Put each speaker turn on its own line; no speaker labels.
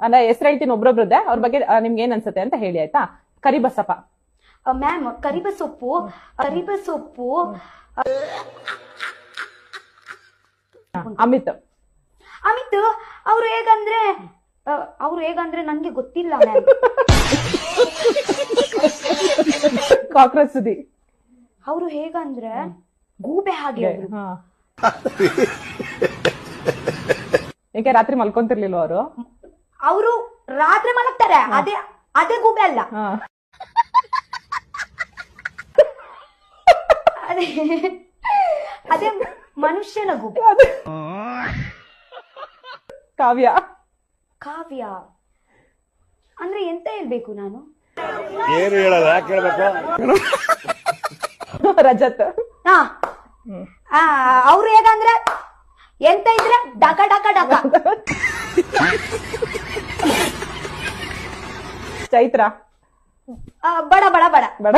ಅಂದ್ರೆ ಹೆಸರು ಹೇಳ್ತೀನಿ ಒಬ್ರೊಬ್ರದ್ದೆ, ಅವ್ರ ಬಗ್ಗೆ ನಿಮ್ಗೆ ಏನ್ ಅನ್ಸುತ್ತೆ ಅಂತ ಹೇಳಿ ಆಯ್ತಾ. ಕರಿಬಸಪ್ಪ
ಮ್ಯಾಮ್, ಕರಿಬಸೊಪ್ಪು
ಅಮಿತ್
ಅವ್ರು ಹೇಗಂದ್ರೆ ನನ್ಗೆ ಗೊತ್ತಿಲ್ಲ ಮ್ಯಾಮ್.
ಕಾಕ್ರೋಚ್ ಸುದಿ
ಅವ್ರು ಹೇಗಂದ್ರೆ ಗೂಬೆ ಹಾಗೆ ಅವ್ರು.
ಏಕೆ ರಾತ್ರಿ ಮಲ್ಕೊಂತಿರ್ಲಿಲ್ವ
ಅವರು ರಾತ್ರಿ ಮಲಗ್ತಾರೆ, ಅದೇ ಗೂಬೆ ಅಲ್ಲ, ಅದೇ ಮನುಷ್ಯನ ಗೂಬೆ.
ಕಾವ್ಯ
ಅಂದ್ರೆ ಎಂತ ಹೇಳ್ಬೇಕು ನಾನು?
ಏನು ಹೇಳಲ್ಲ, ಯಾಕೆ ಹೇಳ್ಬೇಕು?
ರಜತ್
ಅವ್ರು ಹೇಗಂದ್ರೆ ಎಂತ ಇದ್ರೆ ಡಕ ಡಕ ಡಕ.
ಚೈತ್ರ
ಬಡ ಬಡ ಬಡ
ಬಡ